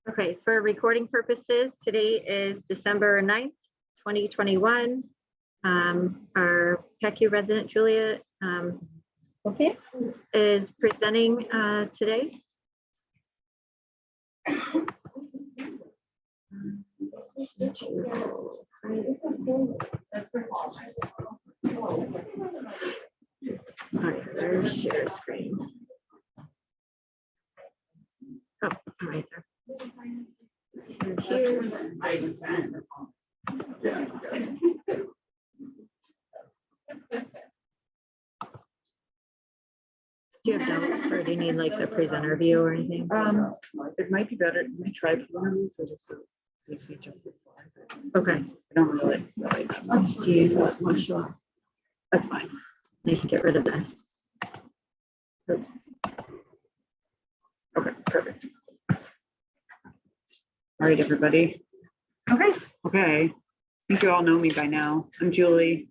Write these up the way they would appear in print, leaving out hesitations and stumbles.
Okay, for recording purposes, today is December 9th, 2021. Our PECU resident, Julia, okay, is presenting today. All right, there's share screen. Oh, all right there. So here. Do you have notes or do you need like the presenter view or anything? It might be better. Let me try for so just so you see just this slide. Okay. I don't really. Let's see what's one shot. That's fine. I can get rid of this. Oops. Okay, perfect. All right, everybody. Okay. Okay. I think you all know me by now. I'm Julie.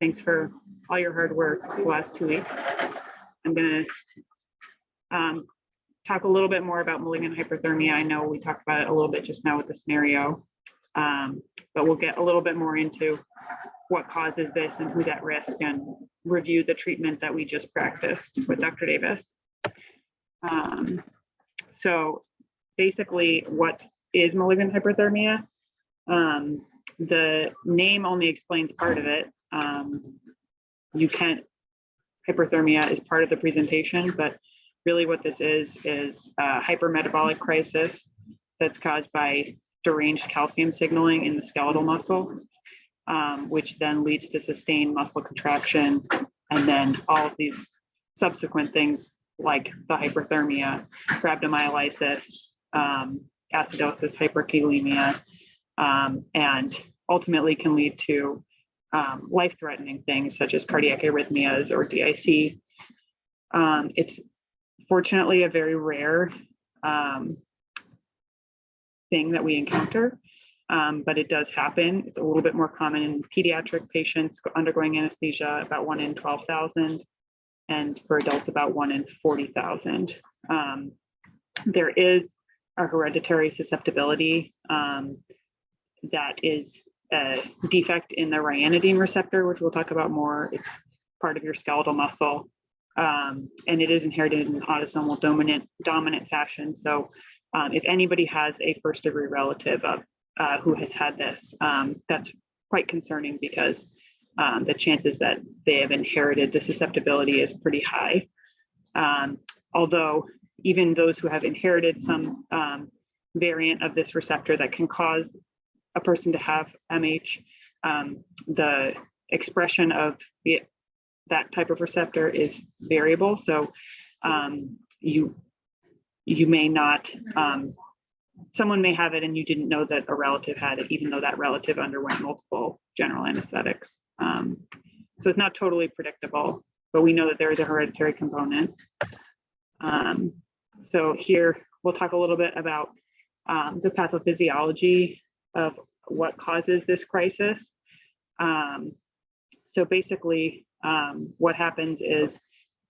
Thanks for all your hard work the last 2 weeks. I'm going to talk a little bit more about malignant hyperthermia. I know we talked about it a little bit just now with the scenario, but we'll get a little bit more into what causes this and who's at risk and review the treatment that we just practiced with Dr. Davis. So basically, what is malignant hyperthermia? The name only explains part of it. Hyperthermia is part of the presentation, but really what this is a hypermetabolic crisis that's caused by deranged calcium signaling in the skeletal muscle, which then leads to sustained muscle contraction, and then all of these subsequent things like the hyperthermia, rhabdomyolysis, acidosis, hyperkalemia, and ultimately can lead to life-threatening things such as cardiac arrhythmias or DIC. It's fortunately a very rare thing that we encounter, but it does happen. It's a little bit more common in pediatric patients undergoing anesthesia, about 1 in 12,000, and for adults, about 1 in 40,000. There is a hereditary susceptibility that is a defect in the ryanodine receptor, which we'll talk about more. It's part of your skeletal muscle, and it is inherited in autosomal dominant fashion. So if anybody has a first-degree relative of who has had this, that's quite concerning because the chances that they have inherited the susceptibility is pretty high. Although even those who have inherited some variant of this receptor that can cause a person to have MH, the expression of that type of receptor is variable. So you may not, someone may have it and you didn't know that a relative had it, even though that relative underwent multiple general anesthetics. So it's not totally predictable, but we know that there is a hereditary component. So here we'll talk a little bit about the pathophysiology of what causes this crisis. So basically, what happens is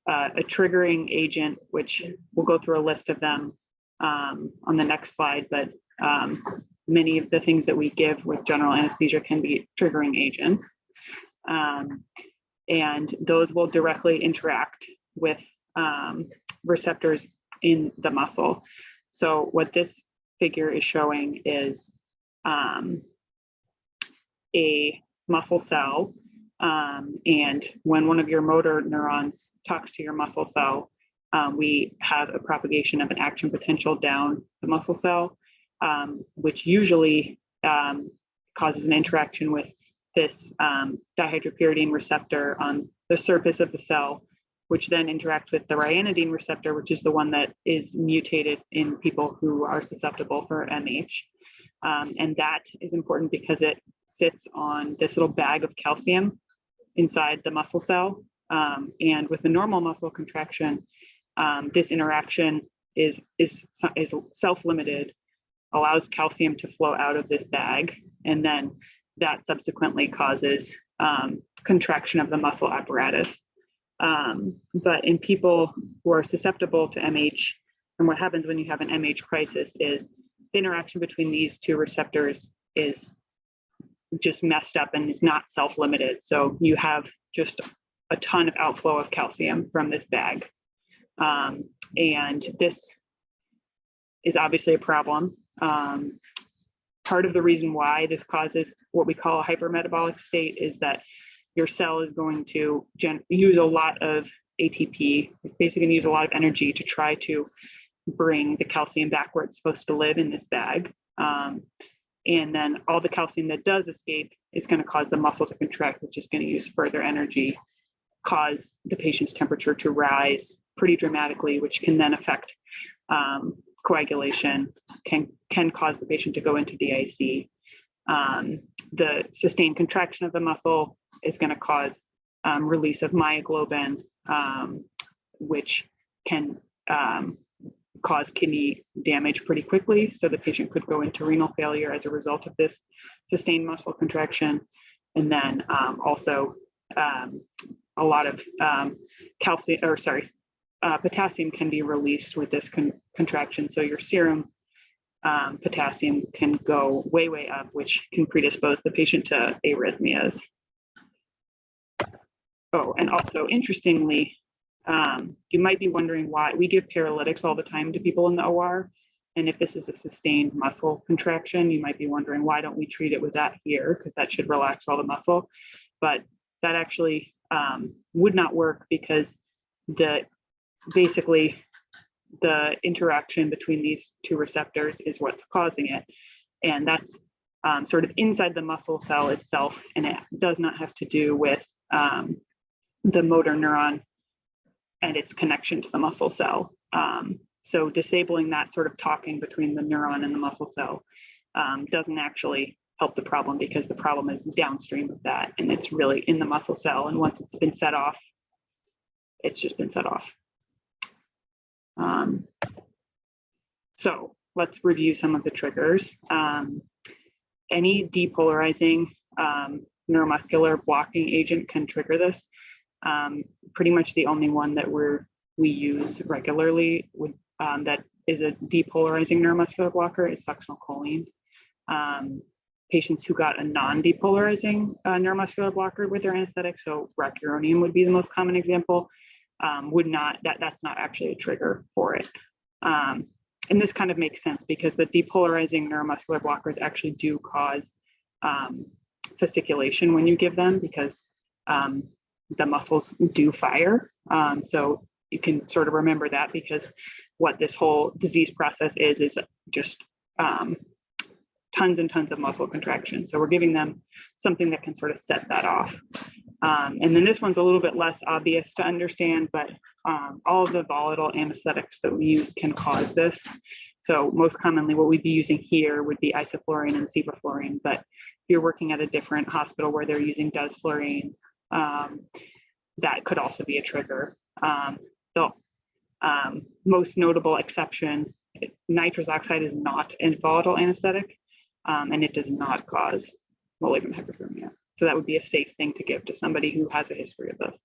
a triggering agent, which we'll go through a list of them on the next slide, but many of the things that we give with general anesthesia can be triggering agents. And those will directly interact with receptors in the muscle. So what this figure is showing is a muscle cell, and when one of your motor neurons talks to your muscle cell, we have a propagation of an action potential down the muscle cell, which usually causes an interaction with this dihydropyridine receptor on the surface of the cell, which then interacts with the ryanodine receptor, which is the one that is mutated in people who are susceptible for MH. And that is important because it sits on this little bag of calcium inside the muscle cell. And with a normal muscle contraction, this interaction is self-limited, allows calcium to flow out of this bag, and then that subsequently causes contraction of the muscle apparatus. But in people who are susceptible to MH, And what happens when you have an MH crisis is the interaction between these two receptors is just messed up and is not self-limited. So you have just a ton of outflow of calcium from this bag. And this is obviously a problem. Part of the reason why this causes what we call a hypermetabolic state is that your cell is going to use a lot of ATP, it's basically going to use a lot of energy to try to bring the calcium back where it's supposed to live in this bag. And then all the calcium that does escape is going to cause the muscle to contract, which is going to use further energy, cause the patient's temperature to rise pretty dramatically, which can then affect coagulation, can cause the patient to go into DIC. The sustained contraction of the muscle is going to cause release of myoglobin, which can cause kidney damage pretty quickly. So the patient could go into renal failure as a result of this sustained muscle contraction. And then also a lot of potassium can be released with this contraction. So your serum potassium can go way, way up, which can predispose the patient to arrhythmias. Oh, and also interestingly, you might be wondering why we give paralytics all the time to people in the OR. And if this is a sustained muscle contraction, you might be wondering, why don't we treat it with that here? Because that should relax all the muscle. But that actually would not work, because basically the interaction between these two receptors is what's causing it. And that's sort of inside the muscle cell itself. And it does not have to do with the motor neuron and its connection to the muscle cell. So disabling that sort of talking between the neuron and the muscle cell doesn't actually help the problem, because the problem is downstream of that, and it's really in the muscle cell. And once it's been set off, it's just been set off. So let's review some of the triggers. Any depolarizing neuromuscular blocking agent can trigger this. Pretty much the only one that we use regularly that is a depolarizing neuromuscular blocker is succinylcholine. Patients who got a non-depolarizing neuromuscular blocker with their anesthetic, so rocuronium would be the most common example, that's not actually a trigger for it. And this kind of makes sense, because the depolarizing neuromuscular blockers actually do cause fasciculation when you give them, because the muscles do fire. So you can sort of remember that, because what this whole disease process is just tons and tons of muscle contraction. So we're giving them something that can sort of set that off. And then this one's a little bit less obvious to understand, but all of the volatile anesthetics that we use can cause this. So most commonly what we'd be using here would be isoflurane and sevoflurane, but if you're working at a different hospital where they're using desflurane, that could also be a trigger. The most notable exception, nitrous oxide is not a volatile anesthetic, and it does not cause malignant hyperthermia. So that would be a safe thing to give to somebody who has a history of this.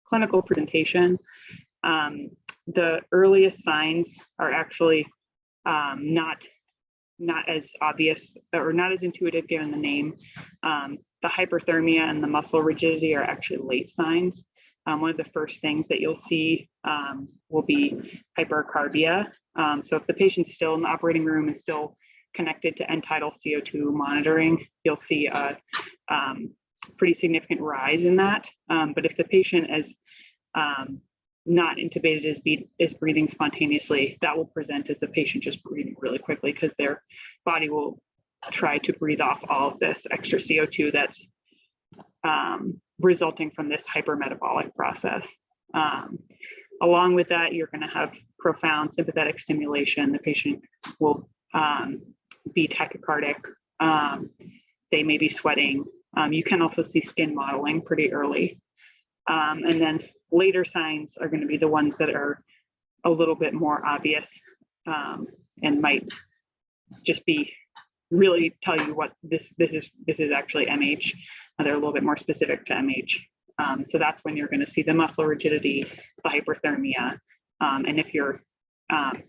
Clinical presentation. The earliest signs are actually not as obvious or not as intuitive given the name. The hyperthermia and the muscle rigidity are actually late signs. One of the first things that you'll see will be hypercarbia. So if the patient's still in the operating room and still connected to end-tidal CO2 monitoring, you'll see a pretty significant rise in that. But if the patient is not intubated, is breathing spontaneously, that will present as the patient just breathing really quickly, because their body will try to breathe off all of this extra CO2 that's resulting from this hypermetabolic process. Along with that, you're going to have profound sympathetic stimulation. The patient will be tachycardic. They may be sweating. You can also see skin mottling pretty early. And then later signs are going to be the ones that are a little bit more obvious and might just be really tell you what this is actually MH. They're a little bit more specific to MH. So that's when you're going to see the muscle rigidity, the hyperthermia. And if you're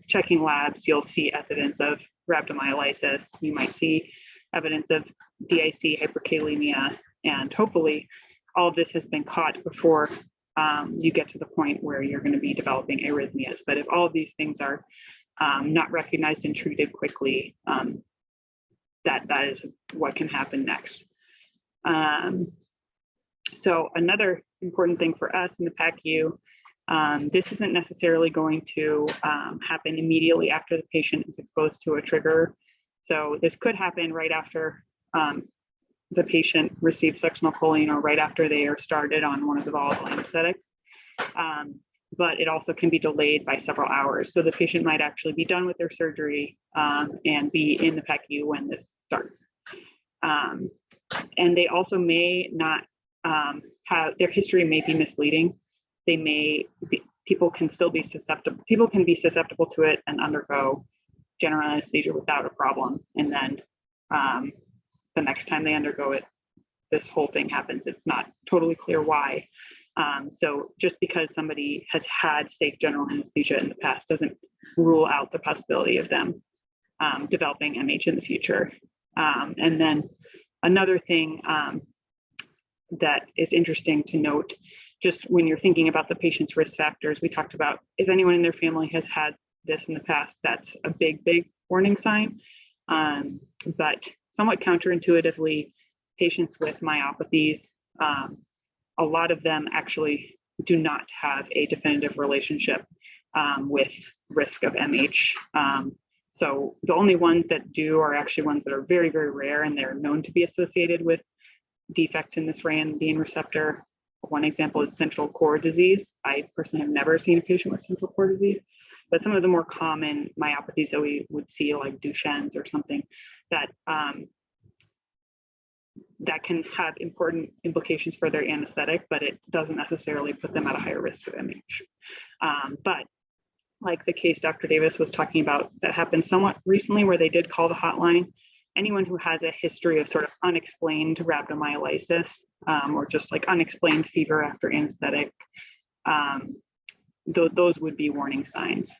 checking labs, you'll see evidence of rhabdomyolysis. You might see evidence of DIC, hyperkalemia, and hopefully all of this has been caught before you get to the point where you're going to be developing arrhythmias. But if all of these things are not recognized and treated quickly, that is what can happen next. So another important thing for us in the PACU, this isn't necessarily going to happen immediately after the patient is exposed to a trigger. So this could happen right after the patient receives succinylcholine or right after they are started on one of the volatile anesthetics. But it also can be delayed by several hours. So the patient might actually be done with their surgery and be in the PACU when this starts. And they also may not have, their history may be misleading. They may be, people can be susceptible to it and undergo general anesthesia without a problem. And then the next time they undergo it, this whole thing happens. It's not totally clear why. So just because somebody has had safe general anesthesia in the past doesn't rule out the possibility of them developing MH in the future. And then another thing that is interesting to note, just when you're thinking about the patient's risk factors, we talked about if anyone in their family has had this in the past, that's a big warning sign. But somewhat counterintuitively, patients with myopathies, a lot of them actually do not have a definitive relationship with risk of MH. So the only ones that do are actually ones that are very rare, and they're known to be associated with defects in this ranitidine receptor. One example is central core disease. I personally have never seen a patient with central core disease, but some of the more common myopathies that we would see, like Duchenne's or something, that that can have important implications for their anesthetic, but it doesn't necessarily put them at a higher risk of MH. But like the case Dr. Davis was talking about that happened somewhat recently, where they did call the hotline, anyone who has a history of sort of unexplained rhabdomyolysis or just like unexplained fever after anesthetic, those would be warning signs.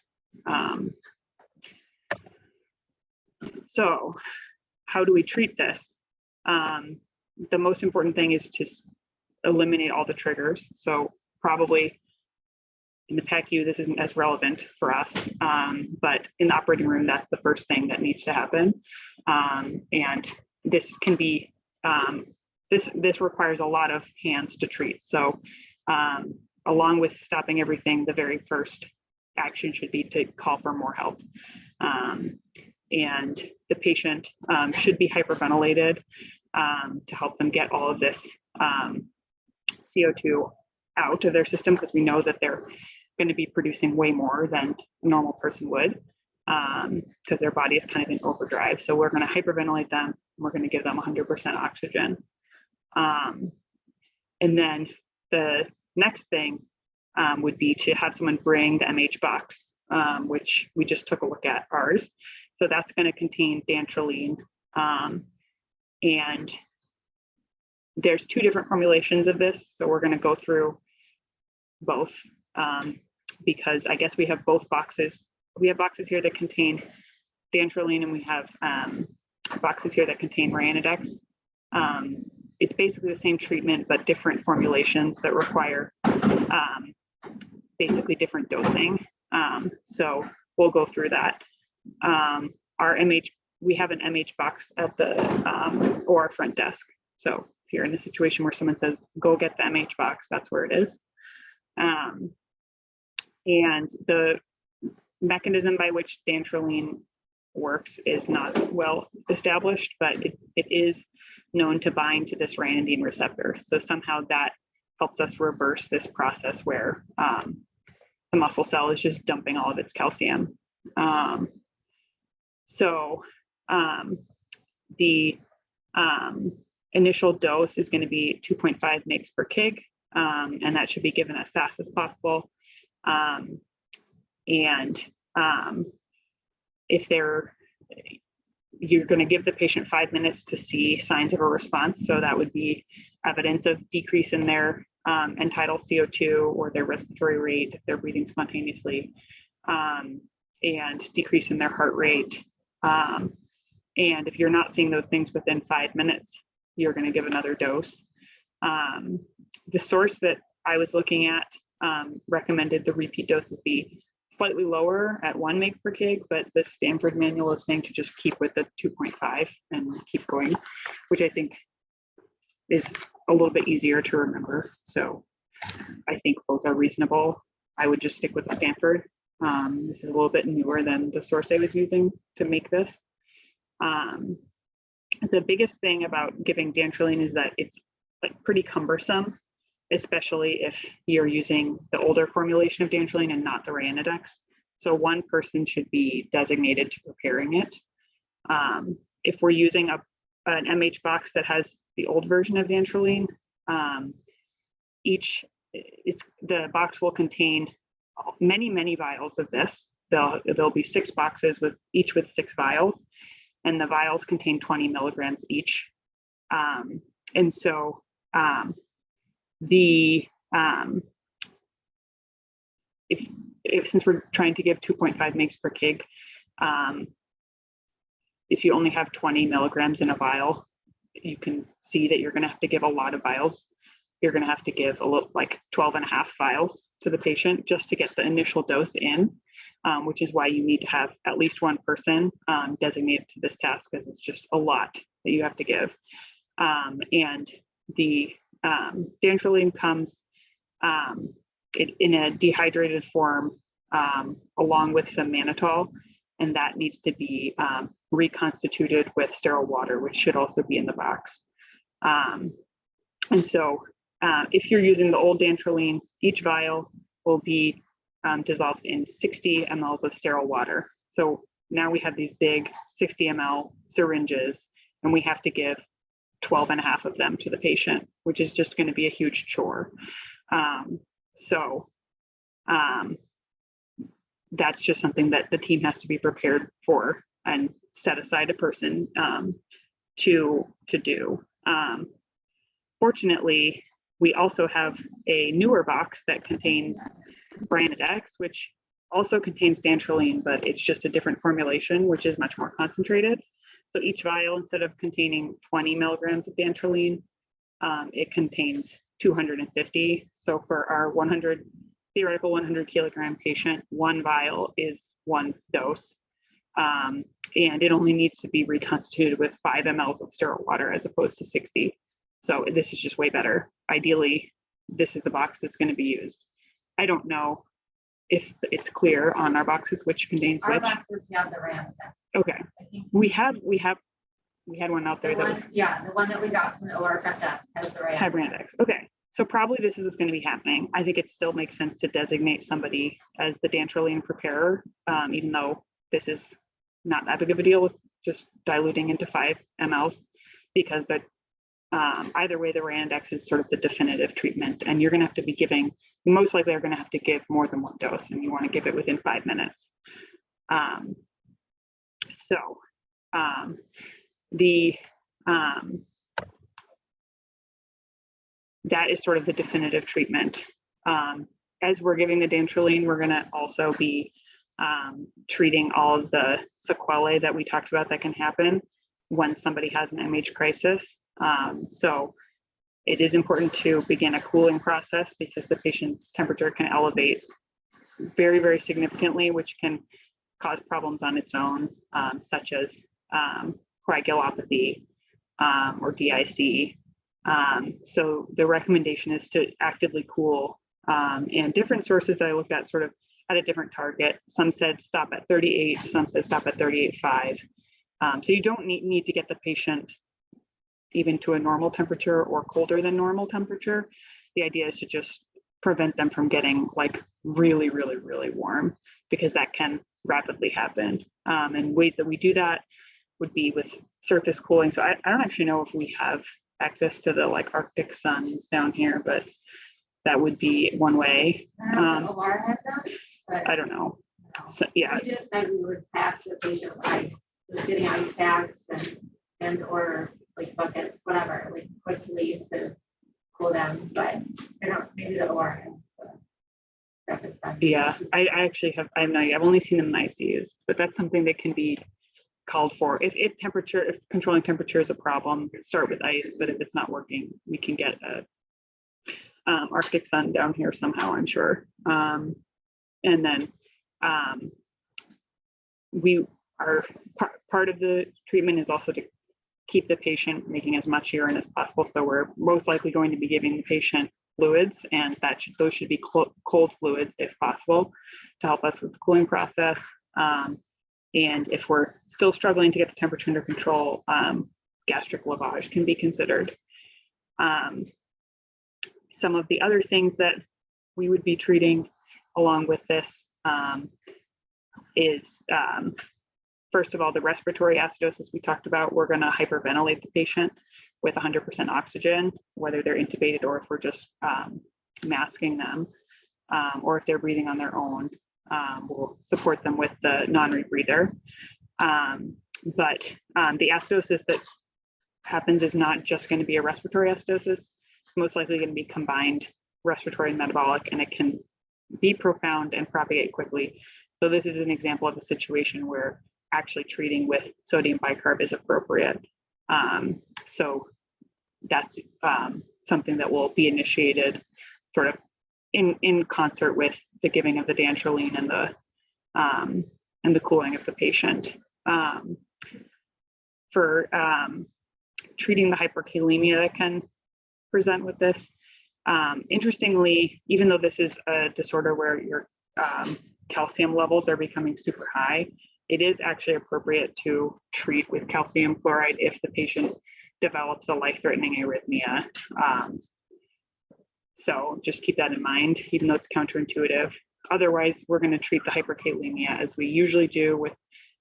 So how do we treat this? The most important thing is to eliminate all the triggers. So probably in the PACU, this isn't as relevant for us, but in the operating room, that's the first thing that needs to happen. And this can be, this requires a lot of hands to treat. So along with stopping everything, the very first action should be to call for more help. And the patient should be hyperventilated to help them get all of this CO2 out of their system, because we know that they're going to be producing way more than a normal person would, because their body is kind of in overdrive. So we're going to hyperventilate them. We're going to give them 100% oxygen. And then the next thing would be to have someone bring the MH box, which we just took a look at ours. So that's going to contain dantrolene. And there's two different formulations of this. So we're going to go through both because I guess we have both boxes. We have boxes here that contain dantrolene, and we have boxes here that contain Ryanodex. It's basically the same treatment, but different formulations that require basically different dosing. So we'll go through that. Our MH, we have an MH box at the OR front desk. So if you're in a situation where someone says, go get the MH box, that's where it is. And the mechanism by which dantrolene works is not well established, but it is known to bind to this ranitidine receptor. So somehow that helps us reverse this process where the muscle cell is just dumping all of its calcium. The initial dose is going to be 2.5 mg per kg, and that should be given as fast as possible. If you're going to give the patient 5 minutes to see signs of a response, so that would be evidence of decrease in their end tidal CO2 or their respiratory rate if they're breathing spontaneously, and decrease in their heart rate. And if you're not seeing those things within 5 minutes, you're going to give another dose. The source that I was looking at recommended the repeat doses be slightly lower at 1 mg per kg, but the Stanford manual is saying to just keep with the 2.5 and keep going, which I think is a little bit easier to remember. So I think both are reasonable. I would just stick with the Stanford. This is a little bit newer than the source I was using to make this. The biggest thing about giving dantrolene is that it's like pretty cumbersome, especially if you're using the older formulation of dantrolene and not the Ryanodex. So one person should be designated to preparing it. If we're using an MH box that has the old version of dantrolene, the box will contain many vials of this. There'll be 6 boxes with 6 vials, and the vials contain 20 milligrams each. And so since we're trying to give 2.5 mg per kg, if you only have 20 milligrams in a vial, you can see that you're going to have to give a lot of vials. You're going to have to give a little, like 12 and a half vials to the patient just to get the initial dose in, which is why you need to have at least one person designated to this task, because it's just a lot that you have to give. And the dantrolene comes in a dehydrated form along with some mannitol, and that needs to be reconstituted with sterile water, which should also be in the box. And so if you're using the old dantrolene, each vial will be dissolved in 60 mLs of sterile water. So now we have these big 60 ml syringes, and we have to give 12 and a half of them to the patient, which is just going to be a huge chore. That's just something that the team has to be prepared for and set aside a person to do. Fortunately, we also have a newer box that contains Ryanodex, which also contains dantrolene, but it's just a different formulation, which is much more concentrated. So each vial, instead of containing 20 milligrams of dantrolene, it contains 250. So for our theoretical 100 kilogram patient, one vial is one dose. And it only needs to be reconstituted with 5 mLs of sterile water as opposed to 60. So this is just way better. Ideally, this is the box that's going to be used. I don't know if it's clear on our boxes which contains Our which. boxes have the Ryanodex. Okay, I think we had one out there that was the one that we got from the OR front desk has the Ryanodex. Ryanodex. Okay, so probably this is what's going to be happening. I think it still makes sense to designate somebody as the dantrolene preparer, even though this is not that big of a deal with just diluting into 5 mLs, because either way, the Ryanodex is sort of the definitive treatment, and you're going to have to be giving, most likely are going to have to give more than one dose, and you want to give it within 5 minutes. That is sort of the definitive treatment. As we're giving the dantrolene, we're going to also be treating all of the sequelae that we talked about that can happen when somebody has an MH crisis. So it is important to begin a cooling process, because the patient's temperature can elevate very, very significantly, which can cause problems on its own, such as coagulopathy or DIC. So the recommendation is to actively cool, and different sources that I looked at sort of had a different target. Some said stop at 38, some said stop at 38.5. So you don't need to get the patient even to a normal temperature or colder than normal temperature. The idea is to just prevent them from getting like really, really, really warm, because that can rapidly happen. And ways that we do that would be with surface cooling. So I don't actually know if we have access to the like Arctic suns down here, but that would be one way. I don't know if OR has them, but I don't know. So, yeah. we just said we would pack the patient with ice, just getting ice packs and or like buckets, whatever, like quickly to cool down, but I don't, maybe the ORN. Rapid sun. Yeah, I actually have, I've only seen them in ICUs, but that's something that can be called for. If controlling temperature is a problem, start with ice, but if it's not working, we can get a Arctic sun down here somehow, I'm sure. And then we are, part of the treatment is also to keep the patient making as much urine as possible. So we're most likely going to be giving the patient fluids, and those should be cold fluids if possible to help us with the cooling process. And if we're still struggling to get the temperature under control, gastric lavage can be considered. Some of the other things that we would be treating along with this is, first of all, the respiratory acidosis we talked about. We're going to hyperventilate the patient with 100% oxygen, whether they're intubated or if we're just masking them, or if they're breathing on their own. We'll support them with the non-rebreather. But the acidosis that happens is not just going to be a respiratory acidosis. It's most likely going to be combined respiratory and metabolic, and it can be profound and propagate quickly. So this is an example of a situation where actually treating with sodium bicarb is appropriate. So that's something that will be initiated sort of in concert with the giving of the dantrolene and the cooling of the patient. For treating the hyperkalemia that can present with this, interestingly, even though this is a disorder where your calcium levels are becoming super high, it is actually appropriate to treat with calcium chloride if the patient develops a life-threatening arrhythmia. So just keep that in mind, even though it's counterintuitive. Otherwise, we're going to treat the hyperkalemia as we usually do with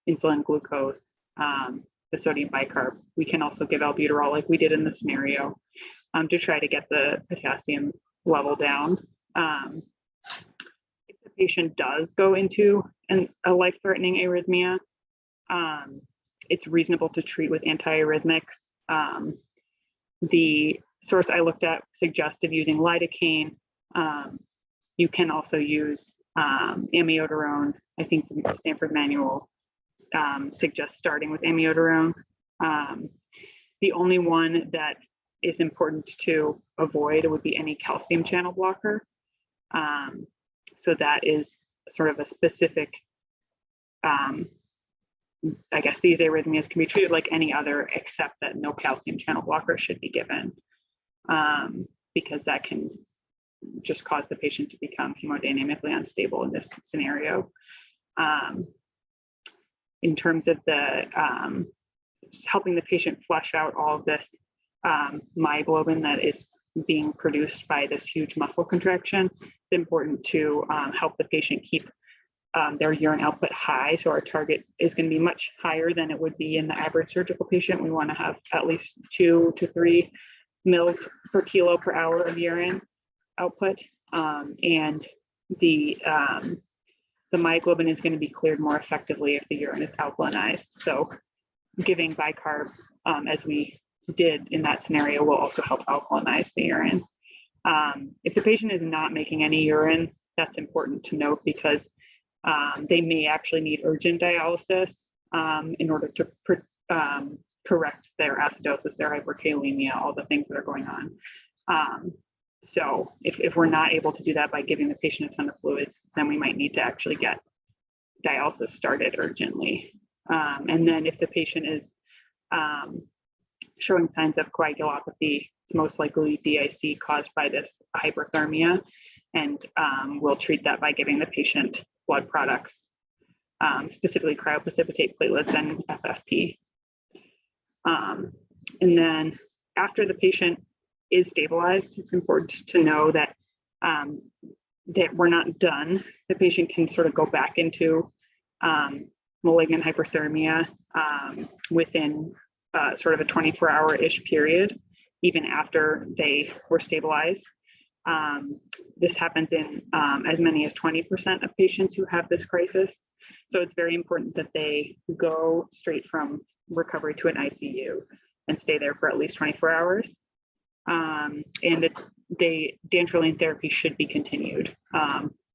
insulin glucose, the sodium bicarb. We can also give albuterol like we did in the scenario to try to get the potassium level down. If the patient does go into a life-threatening arrhythmia, it's reasonable to treat with antiarrhythmics. The source I looked at suggested using lidocaine. You can also use amiodarone. I think the Stanford manual suggests starting with amiodarone. The only one that is important to avoid would be any calcium channel blocker. So that is sort of a specific, I guess these arrhythmias can be treated like any other, except that no calcium channel blocker should be given, because that can just cause the patient to become hemodynamically unstable in this scenario. In terms of the helping the patient flush out all of this myoglobin that is being produced by this huge muscle contraction, it's important to help the patient keep their urine output high. So our target is going to be much higher than it would be in the average surgical patient. We want to have at least 2 to 3 mils per kilo per hour of urine output. And the myoglobin is going to be cleared more effectively if the urine is alkalinized. So giving bicarb, as we did in that scenario, will also help alkalinize the urine. If the patient is not making any urine, that's important to note, because they may actually need urgent dialysis in order to correct their acidosis, their hyperkalemia, all the things that are going on. So if we're not able to do that by giving the patient a ton of fluids, then we might need to actually get dialysis started urgently. And then if the patient is showing signs of coagulopathy, it's most likely DIC caused by this hyperthermia, and we'll treat that by giving the patient blood products, specifically cryoprecipitate platelets and FFP. And then after the patient is stabilized, it's important to know that that we're not done. The patient can sort of go back into malignant hyperthermia within sort of a 24-hour-ish period, even after they were stabilized. This happens in as many as 20% of patients who have this crisis. So it's very important that they go straight from recovery to an ICU and stay there for at least 24 hours. And that dantrolene therapy should be continued.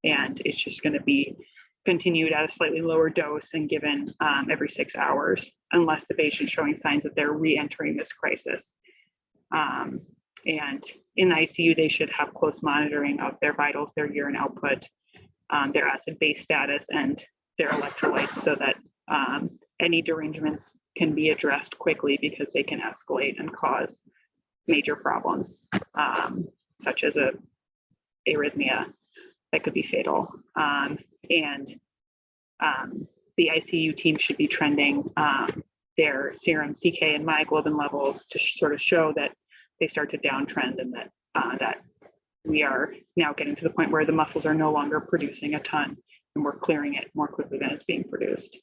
And it's just going to be continued at a slightly lower dose and given every 6 hours, unless the patient's showing signs that they're re-entering this crisis. And in the ICU, they should have close monitoring of their vitals, their urine output, their acid-base status, and their electrolytes, so that any derangements can be addressed quickly, because they can escalate and cause major problems, such as a arrhythmia that could be fatal. The ICU team should be trending their serum CK and myoglobin levels to sort of show that they start to downtrend, and that we are now getting to the point where the muscles are no longer producing a ton, and we're clearing it more quickly than it's being produced.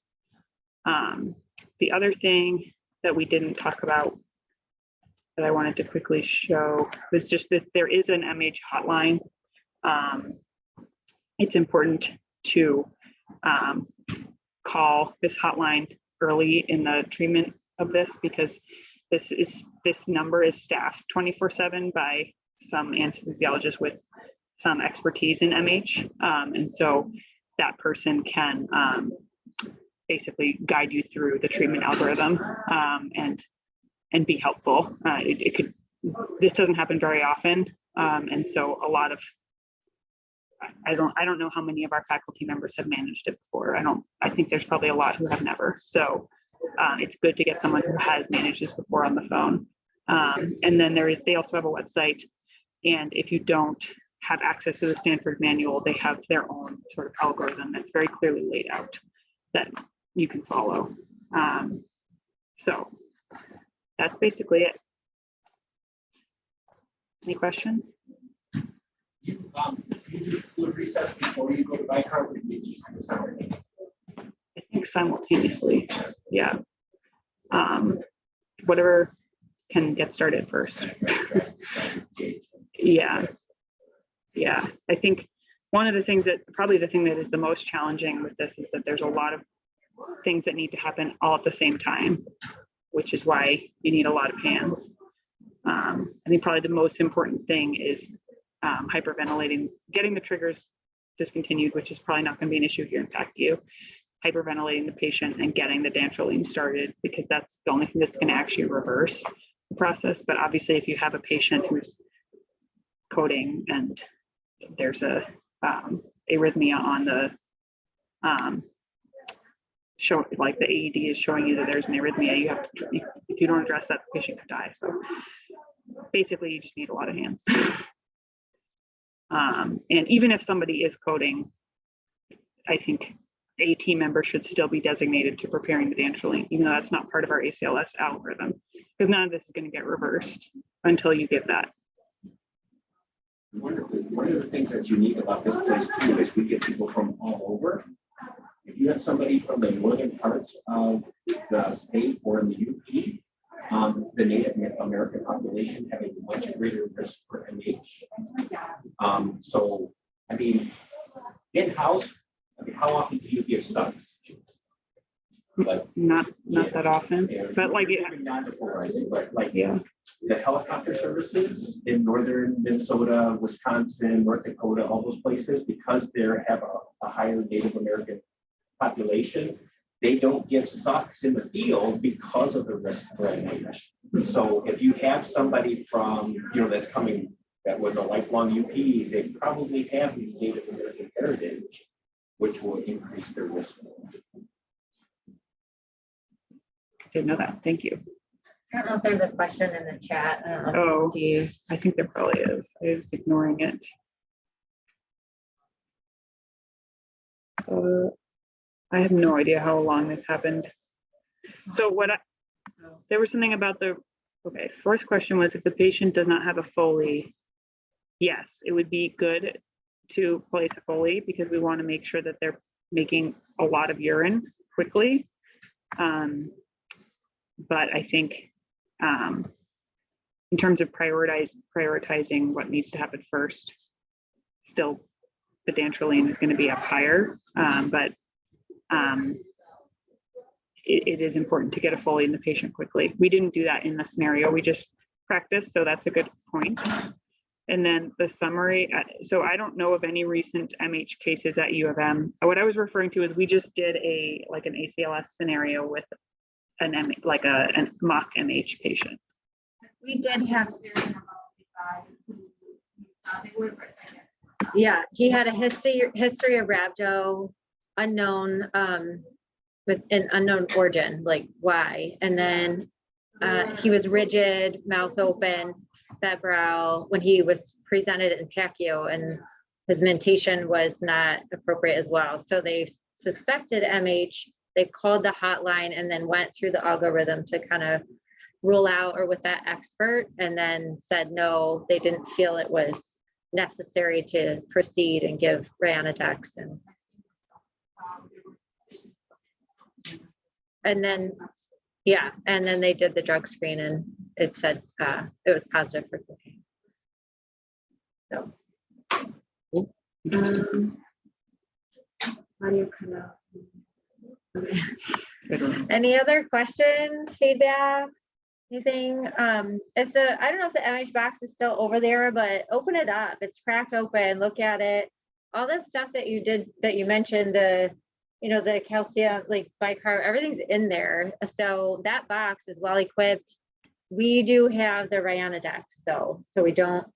The other thing that we didn't talk about that I wanted to quickly show was just this: there is an MH hotline. It's important to call this hotline early in the treatment of this, because this number is staffed 24/7 by some anesthesiologists with some expertise in MH, and so that person can basically guide you through the treatment algorithm and be helpful. This doesn't happen very often, and so a lot of I don't know how many of our faculty members have managed it before. I think there's probably a lot who have never. So it's good to get someone who has managed this before on the phone. And then they also have a website. And if you don't have access to the Stanford manual, they have their own sort of algorithm that's very clearly laid out that you can follow. So that's basically it. Any questions? You do fluid recess before you go to bicarb, or you use the simultaneously? I think simultaneously, yeah. Whatever can get started first. Yeah. I think one of the things probably the thing that is the most challenging with this is that there's a lot of things that need to happen all at the same time, which is why you need a lot of hands. I think probably the most important thing is hyperventilating, getting the triggers discontinued, which is probably not going to be an issue here in PACU, hyperventilating the patient and getting the dantrolene started, because that's the only thing that's going to actually reverse the process. But obviously, if you have a patient who's coding and there's a arrhythmia on the show, like the AED is showing you that there's an arrhythmia, you have to, if you don't address that, the patient could die. So basically, you just need a lot of hands. And even if somebody is coding, I think a team member should still be designated to preparing the dantrolene, even though that's not part of our ACLS algorithm, because none of this is going to get reversed until you give that. One of the things that's unique about this place too is we get people from all over. If you have somebody from the northern parts of the state or in the UP, the Native American population have a much greater risk for MH. So, I mean, in-house, how often do you give subs? Like, Not that often, but like not polarizing, but like yeah. The helicopter services in northern Minnesota, Wisconsin, North Dakota, all those places, because they have a higher Native American population, they don't give sucks in the field because of the risk for MH. So if you have somebody from, that's coming, that was a lifelong UP, they probably have Native American heritage, which will increase their risk. Didn't know that. Thank you. I don't know if there's a question in the chat. I don't know if you Oh, can see. I think there probably is. I was ignoring it. I have no idea how long this happened. So there was something about first question was, if the patient does not have a Foley, yes, it would be good to place a Foley, because we want to make sure that they're making a lot of urine quickly. But I think in terms of prioritizing what needs to happen first, still the dantrolene is going to be up higher, but it is important to get a Foley in the patient quickly. We didn't do that in the scenario. We just practice, so that's a good point. And then the summary, so I don't know of any recent MH cases at U of M. What I was referring to is we just did like an ACLS scenario with a mock MH patient. We did have, yeah, he had a history of rhabdo, unknown, with an unknown origin, like why, and then he was rigid, mouth open, febrile when he was presented in PACU, and his mentation was not appropriate as well. So they suspected MH. They called the hotline and then went through the algorithm to kind of rule out, or with that expert, and then said no, they didn't feel it was necessary to proceed and give Ryanodex. And then, yeah, and then they did the drug screen and it said it was positive for cocaine. So. Any other questions, feedback, anything? If I don't know if the MH box is still over there, but open it up. It's cracked open. Look at it. All the stuff that you did, that you mentioned, the calcium, like bicarb, everything's in there. So that box is well equipped. We do have the Ryanodex, so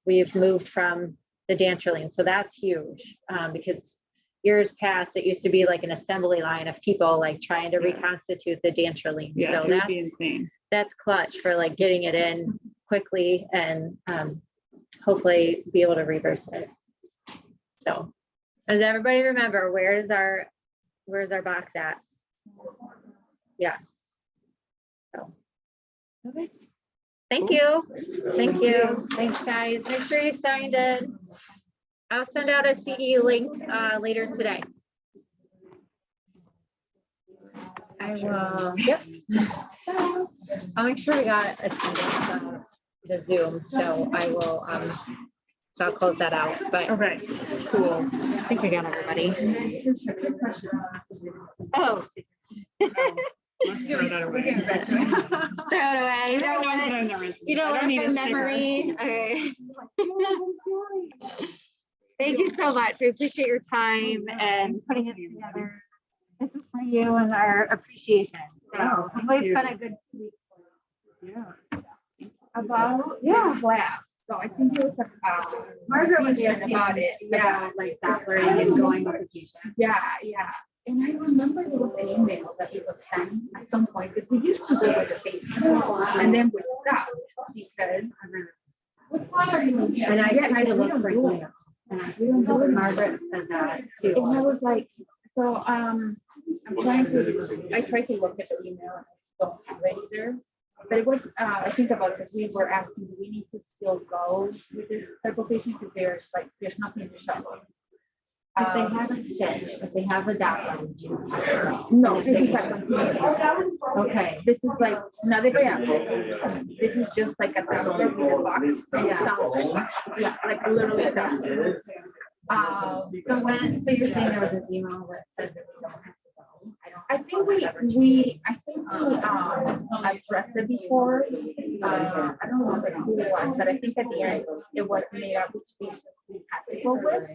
we've moved from the dantrolene. So that's huge, because years past, it used to be like an assembly line of people like trying to reconstitute the dantrolene. Yeah, So it would be insane. that's clutch for like getting it in quickly and hopefully be able to reverse it. So does everybody remember where's our box at? Yeah. So, okay. Thank you. Thank you. Thanks, guys. Make sure you signed in. I'll send out a CE link later today. I will. Yep. I'll make sure we got attendance on the Zoom. So I will. So I'll close that out. But Okay, cool. I think we got everybody. Oh. Let's throw that away. Throw it away. You don't want it. You don't want it from memory. Okay. Thank you so much. We appreciate your time and putting it together. This is for you and our appreciation. So hopefully it's been a good 2 weeks. Yeah. About labs. So I think it was Margaret was saying about it. Yeah, Like Doppler and going with the patient. yeah. And I remember there was an email that it was sent at some point because we used to go with the patient and then we stopped because. And I tried to look for emails. And I know Margaret said that too. And I was like, so I tried to look at the email and I don't have it either. But it was, I think about, because we were asking, do we need to still go with this type of patient? Because there's nothing to show. If they have a stitch, if they have a Doppler. No, this is like continuous. Okay. This is like not a graph. This is just like a download with a box. And it sounds like literally a download. So you're saying there was an email that said that we don't have to go? I think we addressed it before. I don't remember who it was, but I think at the end it was made up which patients we had to go with.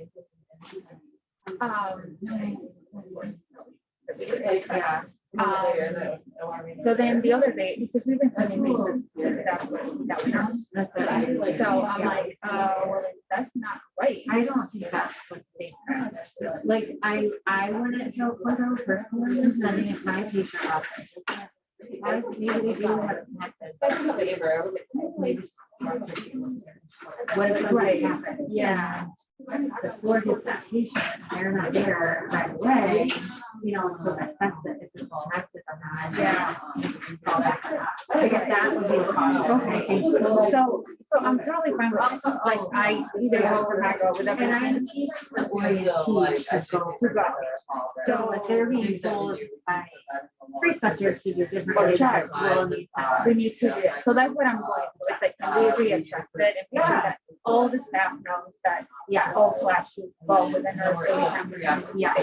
So then the other day, because we've been sending patients that way. So I'm like, well, that's not right. I don't think that's what's safe. Like I wouldn't help with her personally sending it to my patient office. Maybe they do have connected. What if something happened? Yeah. Before his patient, they're not there right away, to assess it if it's all active or not. Yeah. All that. I guess that would be the cost. Okay. So I'm totally fine with it. Like I either go or not go with And I teach the orientees to go. So if they're being told by preceptors to do different Check. We need to do it. So that's what I'm going to. It's like, can we readdress it and make sure that all the staff knows that, all flashes fall within our. Yeah.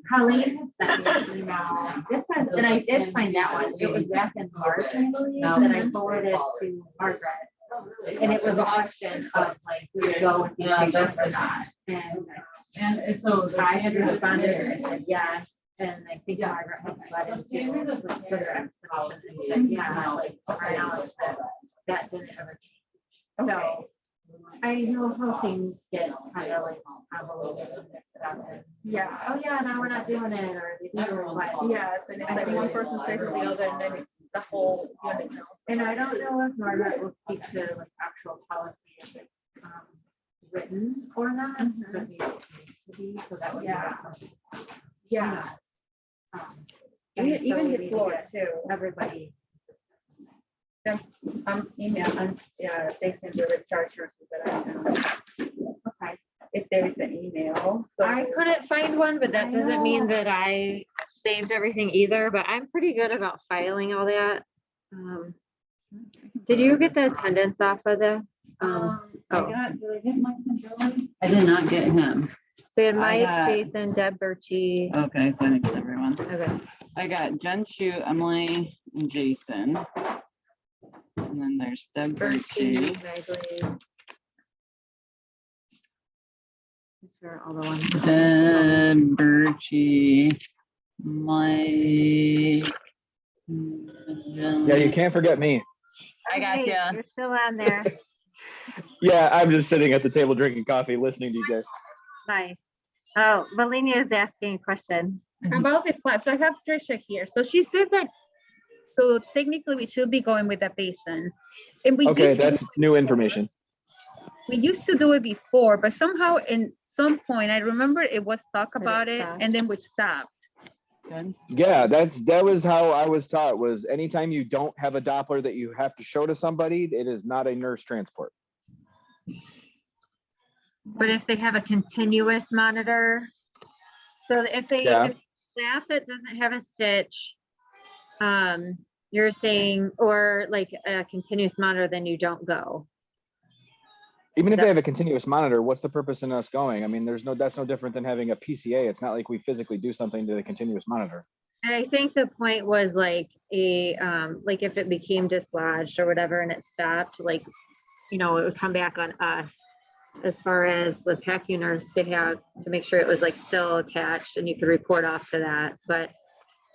Colleen had sent me an email. This was, and I did find that one. It was back in March, I believe, that I forwarded to Margaret. And it was a question of like, do we go with these patients or not? And it's so I had responded and I said yes. And I think Margaret had led into further explanation and said, yeah, like to our knowledge that didn't ever change. So I know how things get kind of like convoluted and mixed up. And, Yeah. oh yeah, now we're not doing it or they do it, but Yes, and it's like one person says the other, and then it's the whole unit knows. and I don't know if Margaret will speak to like actual policy if it's written or not. But maybe it needs to be, so that would be Yeah. something. Yeah. And so Even we his need to floor get too. everybody. Email, they send the discharge nurses that I know. Okay. If there is an email, so. I couldn't find one, but that I doesn't mean know. that I saved everything either, but I'm pretty good about filing all that. Did you get the attendance off of this? I Oh. got, did I get Mike Jones? I did not get him. So you had I Mike, got- Jason, Deb Birchie. Okay, so I didn't get everyone. Okay, I got Jen Chu, Emily, and Jason. And then there's Deb Birchie, Birchie. Bagley. These are all the ones. Deb Birchie, Mike. Yeah, you can't forget me. I got Hey, ya. You're still on there. Yeah, I'm just sitting at the table drinking coffee, listening to you guys. Nice. Oh, Melina is asking a question. About the flap, so I have Trisha here. So she said that, so technically we should be going with the patient. And we Okay, used to, that's new information. we used to do it before, but somehow in some point, I remember it was talk it about it stopped? and then we stopped. Good. Yeah, that was how I was taught, was anytime you don't have a Doppler that you have to show to somebody, it is not a nurse transport. But if they have a continuous monitor, so if they, Yeah. if staff that doesn't have a stitch, you're saying, or like a continuous monitor, then you don't go. Even if they have a continuous monitor, what's the purpose in us going? I mean, that's no different than having a PCA. It's not like we physically do something to the continuous monitor. I think the point was like like if it became dislodged or whatever and it stopped, like, you know, it would come back on us as far as the PACU nurse to make sure it was like still attached and you could report off to that. But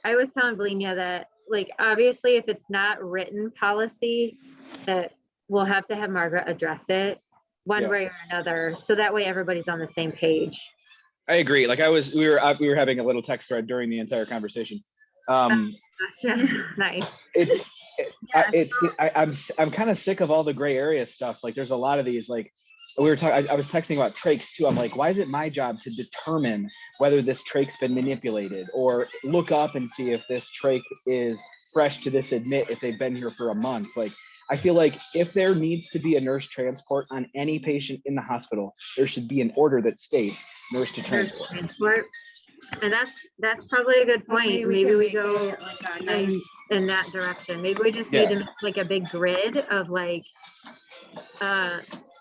I was telling Belina that, like, obviously if it's not written policy, that we'll have to have Margaret address it one Yeah. way or another. So that way everybody's on the same page. I agree. Like we were having a little text thread during the entire conversation. Nice. I'm kind of sick of all the gray area stuff. Like there's a lot of these, like we were talking, I was texting about trachs too. I'm like, why is it my job to determine whether this trach's been manipulated, or look up and see if this trach is fresh to this admit if they've been here for a month? Like, I feel like if there needs to be a nurse transport on any patient in the hospital, there should be an order that states nurse to transport. Transport. And that's probably a good point. Maybe we go in that direction. Maybe we just need to make like a big grid of like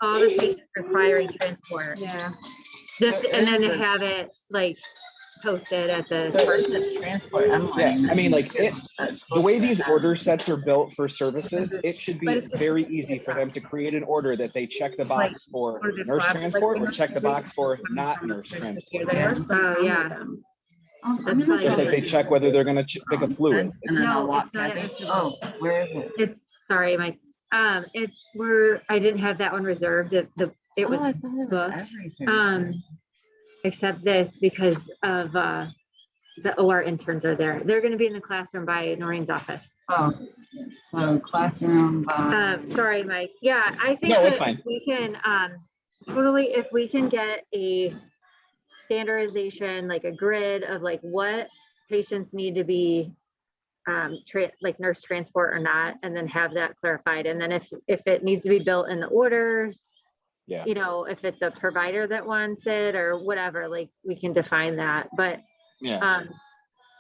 all the patients requiring transport. Yeah. Just, and then to have it like posted at the. Transport. Yeah, I mean, like the way these order sets are built for services, it should be very easy for them to create an order that they check the box for nurse transport or check the box for not nurse transport. Oh, yeah. That's probably Just like they check whether they're gonna pick a fluid. And then I'll No, walk it's not back. at Mr. Oh, where is it? It's, sorry, Mike. It's I didn't have that one reserved. It was booked. Except this because of the OR interns are there. They're gonna be in the classroom by Noreen's office. Oh, so classroom. Sorry, Mike. Yeah, I think No, it's that fine. we can totally, if we can get a standardization, like a grid of like what patients need to be like nurse transport or not, and then have that clarified. And then if it needs to be built in the orders, Yeah. you know, if it's a provider that wants it or whatever, like we can define that. But Yeah.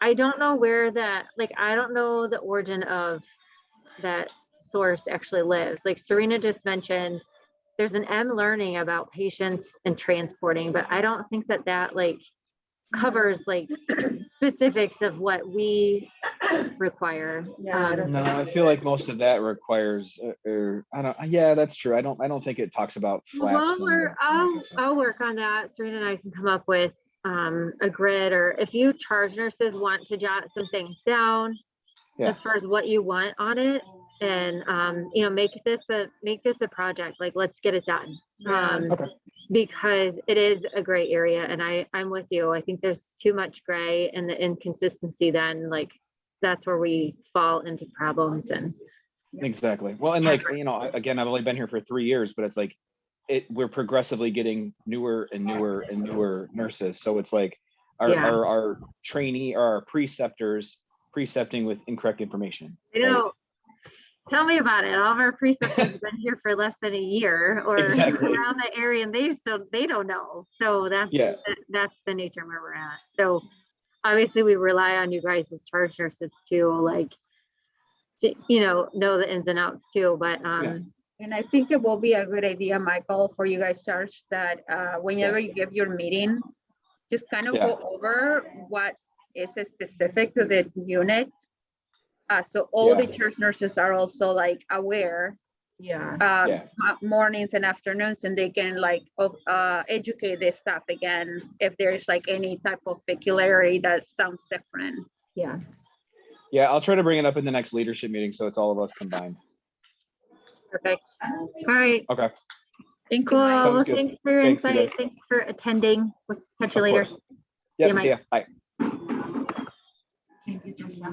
I don't know where that, like, I don't know the origin of that source actually lives. Like Serena just mentioned, there's an M learning about patients and transporting, but I don't think that like covers like specifics of what we require. Yeah, I don't No, I feel like most of that requires, I don't, yeah, that's true. I don't think it talks about Well, flaps. and- I'll work on that. Serena and I can come up with a grid, or if you charge nurses want to jot some things down Yeah. as far as what you want on it, and you know, make this a project, like let's get it done. Yeah. Okay. Because it is a gray area, and I'm with you. I think there's too much gray, and the inconsistency then, like, that's where we fall into problems. And Exactly. Well, and like, you know, again, I've only been here for 3 years, but it's like, we're progressively getting newer and newer and newer nurses. So it's like Yeah. our trainee or our preceptors precepting with incorrect information. you right? know, tell me about it. All of our preceptors have been here for less than a year or Exactly. around the area, and they don't know. So that's Yeah. that's the nature where we're at. So obviously we rely on you guys as charge nurses to, like, to, you know the ins and outs too. But And I think it will be a good idea, Michael, for you guys charge that whenever you give your meeting, just kind of go over what is specific to the unit. So all the church nurses are also like aware yeah. Yeah. mornings and afternoons, and they can like educate the staff again if there's like any type of peculiarity that sounds different. Yeah. Yeah. I'll try to bring it up in the next leadership meeting. So it's all of us combined. Perfect. All right. Okay. Thank you, Cool. Mike. Sounds Well, good. thanks for your Thanks, you insight. guys. Thanks for attending. We'll catch you Of later. course. Yep. Mike. See ya. Bye.